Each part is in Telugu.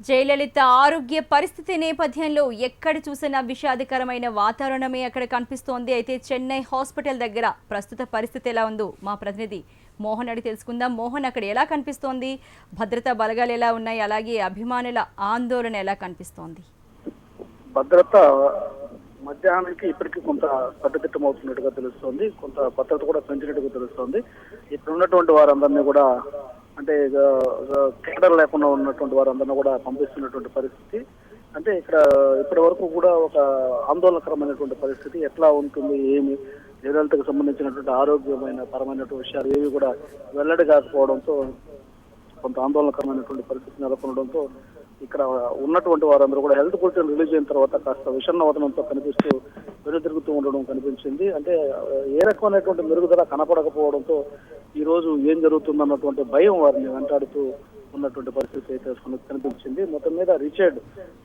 జయలలిత ఆరోగ్య పరిస్థితి నేపథ్యంలో ఎక్కడ చూసినా విషాదకరమైన వాతావరణమే అక్కడ కనిపిస్తోంది. అయితే చెన్నై హాస్పిటల్ దగ్గర ప్రస్తుత పరిస్థితి ఎలా ఉందో మా ప్రతినిధి మోహన్ అడిగి తెలుసుకుందాం. మోహన్, అక్కడ ఎలా కనిపిస్తోంది? భద్రతా బలగాలు ఎలా ఉన్నాయి? అలాగే అభిమానుల ఆందోళన ఎలా కనిపిస్తోంది? భద్రత మధ్యాహ్నానికి ఇప్పటికీ కొంత కట్టుదిట్టమవుతున్నట్టుగా తెలుస్తోంది. కొంత భద్రత కూడా పెంచినట్టుగా తెలుస్తోంది. ఇప్పుడు ఉన్నటువంటి వారందరినీ కూడా అంటే కేడర్ లేకుండా ఉన్నటువంటి వారందరినీ కూడా పంపిస్తున్నటువంటి పరిస్థితి. అంటే ఇక్కడ ఇప్పటి వరకు కూడా ఒక ఆందోళనకరమైనటువంటి పరిస్థితి. ఎట్లా ఉంటుంది, ఏమి జయలలితకు సంబంధించినటువంటి ఆరోగ్యమైన పరమైనటువంటి విషయాలు ఏవి కూడా వెల్లడి కాకపోవడంతో కొంత ఆందోళనకరమైనటువంటి పరిస్థితి నెలకొనడంతో ఇక్కడ ఉన్నటువంటి వారందరూ కూడా హెల్త్ బులెటిన్ రిలీజ్ అయిన తర్వాత కాస్త విషణవదనంతో కనిపిస్తూ వెనుతిరుగుతూ ఉండడం కనిపించింది. అంటే ఏ రకమైనటువంటి మెరుగుదల కనపడకపోవడంతో ఈ రోజు ఏం జరుగుతుందన్నటువంటి భయం వారిని వెంటాడుతూ ఉన్నటువంటి పరిస్థితి అయితే కనిపించింది. మొత్తం మీద రిచర్డ్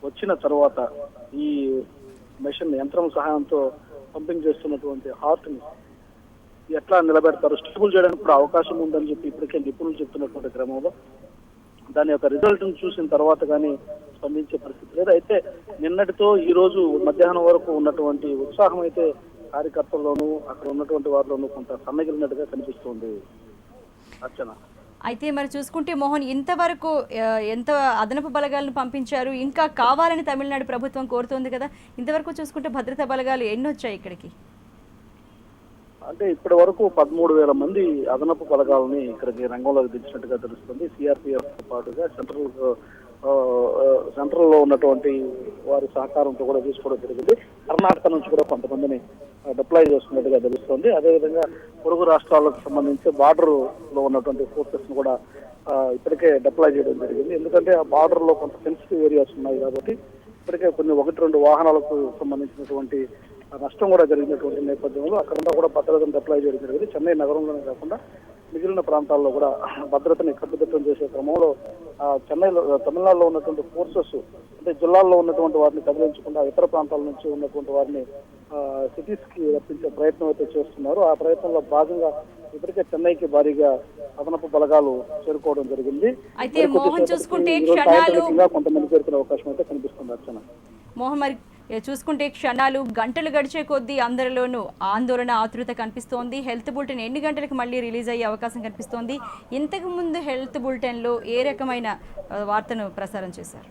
వచ్చిన తర్వాత ఈ మెషిన్ యంత్రం సహాయంతో పంపింగ్ చేస్తున్నటువంటి హార్ట్ ని ఎట్లా నిలబెడతారు, స్టేబుల్ చేయడానికి కూడా అవకాశం ఉందని చెప్పి ఇప్పటికే నిపుణులు చెప్తున్నటువంటి క్రమంలో దాని యొక్క రిజల్ట్ చూసిన తర్వాత కానీ స్పందించే పరిస్థితి లేదు. అయితే నిన్నటితో ఈ రోజు మధ్యాహ్నం వరకు ఉన్నటువంటి ఉత్సాహం అయితే కార్యకర్తల్లోనూ అక్కడ ఉన్నటువంటి వారిలోనూ కొంత సన్నగిలినట్టుగా కనిపిస్తుంది. అర్చన, అయితే మరి చూసుకుంటే మోహన్, ఇంతవరకు ఎంత అదనపు బలగాలను పంపించారు? ఇంకా కావాలని తమిళనాడు ప్రభుత్వం కోరుతోంది కదా. ఇంతవరకు చూసుకుంటే భద్రతా బలగాలు ఎన్ని వచ్చాయి ఇక్కడికి? అంటే ఇప్పటి వరకు 13,000 మంది అదనపు బలగాలని ఇక్కడికి రంగంలోకి దించినట్టుగా తెలుస్తుంది. సిఆర్పిఎఫ్ తో పాటుగా సెంట్రల్ లో ఉన్నటువంటి వారి సహకారంతో కూడా తీసుకోవడం జరిగింది. కర్ణాటక నుంచి కూడా కొంతమందిని డిప్లాయ్ చేస్తున్నట్టుగా తెలుస్తుంది. అదేవిధంగా పొరుగు రాష్ట్రాలకు సంబంధించి బార్డర్ లో ఉన్నటువంటి ఫోర్సెస్ ను కూడా ఇప్పటికే డిప్లాయ్ చేయడం జరిగింది. ఎందుకంటే ఆ బార్డర్ లో కొంత సెన్సిటివ్ ఏరియాస్ ఉన్నాయి కాబట్టి ఇప్పటికే కొన్ని 1-2 వాహనాలకు సంబంధించినటువంటి నష్టం కూడా జరిగినటువంటి నేపథ్యంలో అక్కడంతా కూడా భద్రతను డిప్లాయ్ చేయడం జరిగింది. చెన్నై నగరంలోనే కాకుండా మిగిలిన ప్రాంతాల్లో కూడా భద్రతని కట్టుదిట్టం చేసే క్రమంలో చెన్నైలో తమిళనాడులో ఉన్నటువంటి ఫోర్సెస్ అంటే జిల్లాల్లో ఉన్నటువంటి వారిని కదిలించకుండా ఇతర ప్రాంతాల నుంచి ఉన్నటువంటి వారిని సిటీస్ కి రప్పించే ప్రయత్నం అయితే చేస్తున్నారు. ఆ ప్రయత్నంలో భాగంగా ఇప్పటికే చెన్నైకి భారీగా అదనపు బలగాలు చేరుకోవడం జరిగింది. అయితే మోహన్ చూసుకుంటే కొంతమంది చేరుకునే అవకాశం అయితే కనిపిస్తుంది. అర్చన, మోహన్, మరి చూసుకుంటే క్షణాలు గంటలు గడిచే కొద్దీ అందరిలోనూ ఆందోళన ఆతృత కనిపిస్తోంది. హెల్త్ బులెటిన్ ఎన్ని గంటలకు మళ్ళీ రిలీజ్ అయ్యే అవకాశం కనిపిస్తోంది? ఇంతకు ముందు హెల్త్ బులెటిన్లో ఏ రకమైన వార్తను ప్రసారం చేశారు?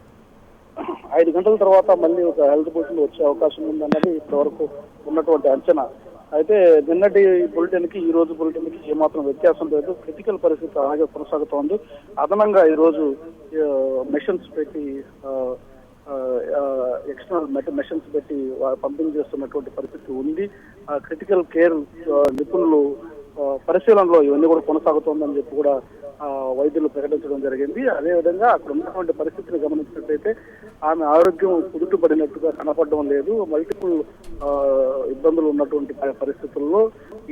5 గంటల తర్వాత మళ్ళీ ఒక హెల్త్ బులెటిన్ వచ్చే అవకాశం ఉందన్నది ఇప్పటివరకు ఉన్నటువంటి అంచనా. అయితే నిన్నటి బులెటిన్ కి ఈ రోజు బులెటిన్ కి ఏమాత్రం వ్యత్యాసం లేదు. క్రిటికల్ పరిస్థితి అలాగే కొనసాగుతోంది. అదనంగా ఈ రోజు మెషిన్స్ పెట్టి ఎక్స్టర్నల్ మెషిన్స్ పెట్టి పంపిణీ చేస్తున్నటువంటి పరిస్థితి ఉంది. క్రిటికల్ కేర్ నిపుణులు పరిశీలనలో ఇవన్నీ కూడా కొనసాగుతోందని చెప్పి కూడా వైద్యులు ప్రకటించడం జరిగింది. అదేవిధంగా అక్కడ ఉన్నటువంటి పరిస్థితిని గమనించినట్లయితే ఆమె ఆరోగ్యం కుదుటపడినట్టుగా కనపడడం లేదు. మల్టిపుల్ ఇబ్బందులు ఉన్నటువంటి పరిస్థితుల్లో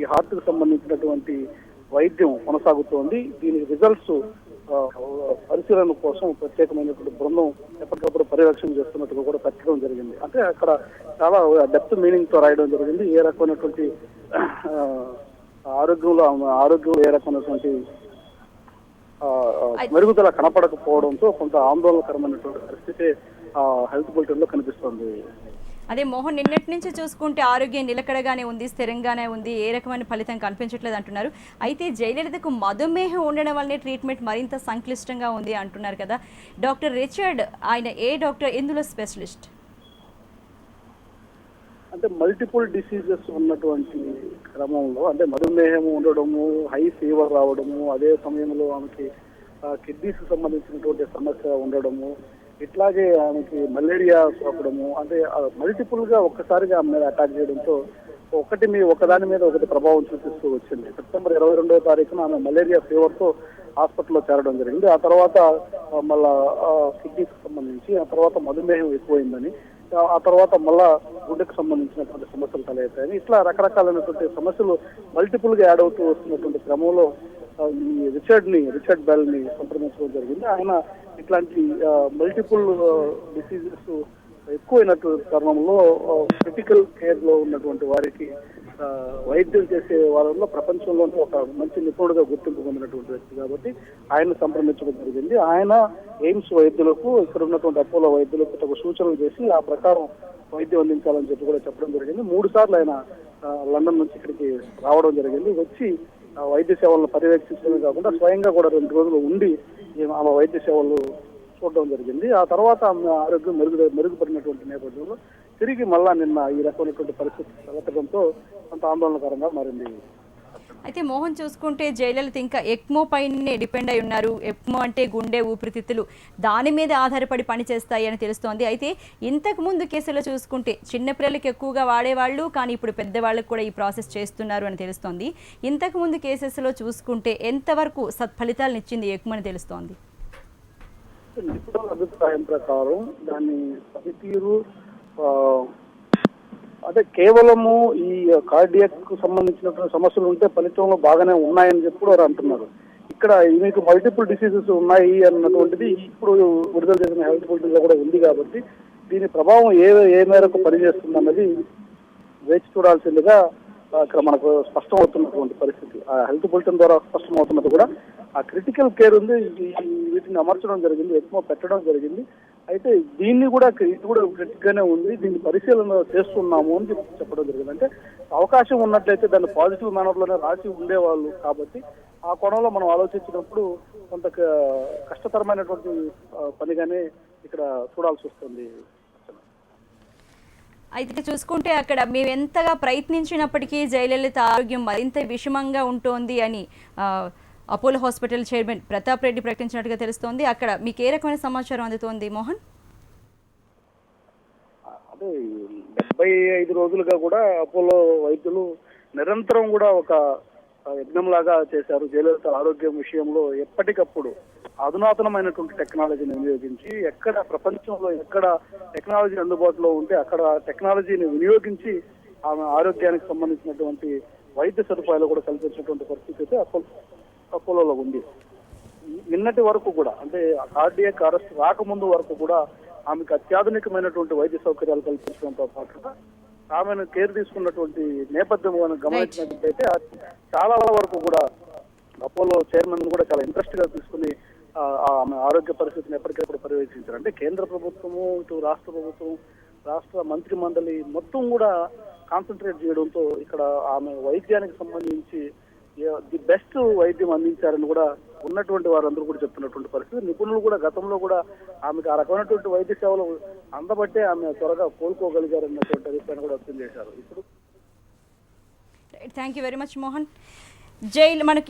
ఈ హార్ట్ కు సంబంధించినటువంటి వైద్యం కొనసాగుతోంది. దీని రిజల్ట్స్ పరిశీలన కోసం ప్రత్యేకమైనటువంటి బృందం ఎప్పటికప్పుడు పర్యవేక్షణ చేస్తున్నట్టుగా కూడా పెట్టడం జరిగింది. అంటే అక్కడ చాలా డెప్త్ మీనింగ్ తో రాయడం జరిగింది. ఏ రకమైనటువంటి ఆరోగ్యంలో ఏ రకమైనటువంటి మెరుగుదల కనపడకపోవడంతో కొంత ఆందోళనకరమైనటువంటి పరిస్థితి హెల్త్ బులెటిన్ లో కనిపిస్తుంది. అదే మోహన్, నిన్నటి నుంచి చూసుకుంటే ఆరోగ్యం నిలకడగానే ఉంది, స్థిరంగానే ఉంది, ఏ రకమైన ఫలితం కనిపించట్లేదు అంటున్నారు. అయితే జయలలితకు మధుమేహం ఉండడం వల్లనే ట్రీట్మెంట్ మరింత సంక్లిష్టంగా ఉంది అంటున్నారు కదా. డాక్టర్ రిచర్డ్, ఆయన ఏ డాక్టర్, ఎందులో స్పెషలిస్ట్? అంటే మల్టిపుల్ డిసీజెస్ ఉన్నటువంటి క్రమంలో అంటే మధుమేహం ఉండడము, హై ఫీవర్ రావడము, అదే సమయంలో ఆమెకి కిడ్నీస్ సంబంధించినటువంటి సమస్య ఉండడము, ఇట్లాగే ఆమెకి మలేరియా సోకడము, అంటే మల్టిపుల్ గా ఒక్కసారిగా ఆమె మీద అటాక్ చేయడంతో ఒకదాని మీద ఒకటి ప్రభావం చూపిస్తూ వచ్చింది. సెప్టెంబర్ 22వ తారీఖున ఆమె మలేరియా ఫీవర్ తో హాస్పిటల్లో చేరడం జరిగింది. ఆ తర్వాత మళ్ళా కిడ్నీకి సంబంధించి, ఆ తర్వాత మధుమేహం ఎక్కువైందని, ఆ తర్వాత మళ్ళా గుండెకు సంబంధించినటువంటి సమస్యలు తలెత్తాయని, ఇట్లా రకరకాలైనటువంటి సమస్యలు మల్టిపుల్ గా యాడ్ అవుతూ వస్తున్నటువంటి క్రమంలో ఈ రిచర్డ్ బెల్ ని సంప్రదించడం జరిగింది. ఆయన ఇట్లాంటి మల్టిపుల్ డిసీజెస్ ఎక్కువైనటువంటి తరుణంలో క్రిటికల్ కేర్ లో ఉన్నటువంటి వారికి వైద్యం చేసే వాళ్ళలో ప్రపంచంలోనే ఒక మంచి నిపుణుడిగా గుర్తింపు పొందినటువంటి వ్యక్తి కాబట్టి ఆయన సంప్రదించడం జరిగింది. ఆయన ఎయిమ్స్ వైద్యులకు, ఇక్కడ ఉన్నటువంటి అపోలో వైద్యులకు తగు సూచనలు చేసి ఆ ప్రకారం వైద్యం అందించాలని చెప్పి కూడా చెప్పడం జరిగింది. 3 సార్లు ఆయన లండన్ నుంచి ఇక్కడికి రావడం జరిగింది. వచ్చి వైద్య సేవలను పర్యవేక్షించడమే కాకుండా స్వయంగా కూడా 2 రోజులు ఉండి ఆమె వైద్య సేవలు చూడడం జరిగింది. ఆ తర్వాత ఆమె ఆరోగ్యం మెరుగుపడినటువంటి నేపథ్యంలో తిరిగి మళ్ళా నిన్న ఈ రకమైనటువంటి పరిస్థితి తలెత్తడంతో కొంత ఆందోళనకరంగా మారింది. అయితే మోహన్ చూసుకుంటే జయలలిత ఇంకా ఎక్మో పైనే డిపెండ్ అయి ఉన్నారు. ఎక్మో అంటే గుండె ఊపిరితిత్తులు దాని మీద ఆధారపడి పనిచేస్తాయి అని తెలుస్తోంది. అయితే ఇంతకు ముందు కేసులో చూసుకుంటే చిన్నపిల్లలకి ఎక్కువగా వాడేవాళ్ళు, కానీ ఇప్పుడు పెద్దవాళ్ళకు కూడా ఈ ప్రాసెస్ చేస్తున్నారు అని తెలుస్తోంది. ఇంతకు ముందు కేసెస్లో చూసుకుంటే ఎంతవరకు సత్ఫలితాలను ఇచ్చింది ఎక్మో అని తెలుస్తోంది? నిపుణుల అభిప్రాయం ప్రకారం దాని పనితీరు అంటే కేవలము ఈ కార్డియాక్ సంబంధించినటువంటి సమస్యలు ఉంటే ఫలితంలో బాగానే ఉన్నాయని చెప్పి వారు అంటున్నారు. ఇక్కడ మీకు మల్టిపుల్ డిసీజెస్ ఉన్నాయి అన్నటువంటిది ఇప్పుడు విడుదల చేసిన హెల్త్ బులెటిన్ లో కూడా ఉంది కాబట్టి దీని ప్రభావం ఏ మేరకు పనిచేస్తుంది అన్నది వేచి చూడాల్సిందిగా ఇక్కడ మనకు స్పష్టం అవుతున్నటువంటి పరిస్థితి. ఆ హెల్త్ బులెటిన్ ద్వారా స్పష్టం అవుతున్నది కూడా ఆ క్రిటికల్ కేర్ ఉంది, వీటిని అమర్చడం జరిగింది, ఎక్కువ పెట్టడం జరిగింది. అయితే దీన్ని కూడా ఇది కూడా క్రిటిక్ గానే ఉంది, దీన్ని పరిశీలన చేస్తున్నాము అని చెప్పడం జరిగింది. అంటే అవకాశం ఉన్నట్లయితే దాన్ని పాజిటివ్ మేనర్ లోనే రాసి ఉండేవాళ్ళు కాబట్టి ఆ కోణంలో మనం ఆలోచించినప్పుడు కొంత కష్టతరమైనటువంటి పనిగానే ఇక్కడ చూడాల్సి వస్తుంది. అయితే చూసుకుంటే అక్కడ మేము ఎంతగా ప్రయత్నించినప్పటికీ జయలలిత ఆరోగ్యం మరింత విషమంగా ఉంటోంది అని Apollo hospital chairman Pratap Reddy ప్రకటించినట్టుగా తెలుస్తోంది. అక్కడ మీకు ఏ రకమైన సమాచారం అందుతోంది మోహన్? అదే 75 రోజులుగా కూడా అపోలో వైద్యులు నిరంతరం కూడా ఒక యజ్ఞంలాగా చేశారు. జయలలిత ఆరోగ్యం విషయంలో ఎప్పటికప్పుడు అధునాతనమైనటువంటి టెక్నాలజీని వినియోగించి ఎక్కడ ప్రపంచంలో ఎక్కడ టెక్నాలజీ అందుబాటులో ఉంటే అక్కడ టెక్నాలజీని వినియోగించి ఆమె ఆరోగ్యానికి సంబంధించినటువంటి వైద్య సదుపాయాలు కూడా కల్పించినటువంటి పరిస్థితి అయితే అపోలోలో ఉంది. నిన్నటి వరకు కూడా అంటే కార్డియాక్ అరెస్ట్ రాకముందు వరకు కూడా ఆమెకు అత్యాధునికమైనటువంటి వైద్య సౌకర్యాలు కల్పించడంతో పాటుగా ఆమెను కేర్ తీసుకున్నటువంటి నేపథ్యం గమనించినట్లయితే చాలా వరకు కూడా అపోలో చైర్మన్ కూడా చాలా ఇంట్రెస్ట్ గా తీసుకుని ఆమె ఆరోగ్య పరిస్థితిని ఎప్పటికెప్పుడు పర్యవేక్షించారు. అంటే కేంద్ర ప్రభుత్వము, ఇటు రాష్ట్ర ప్రభుత్వం, రాష్ట్ర మంత్రి మండలి మొత్తం కూడా కాన్సన్ట్రేట్ చేయడంతో ఇక్కడ ఆమె వైద్యానికి సంబంధించి ది బెస్ట్ వైద్యం అందించారని కూడా ఉన్నటువంటి వారందరూ కూడా చెప్తున్నటువంటి పరిస్థితి. నిపుణులు కూడా గతంలో కూడా ఆమెకు ఆ రకమైనటువంటి వైద్య సేవలు అందబట్టే ఆమె త్వరగా కోలుకోగలిగారన్నటువంటి అభిప్రాయం కూడా వ్యక్తం చేశారు. ఇప్పుడు thank you very much Mohan. మనం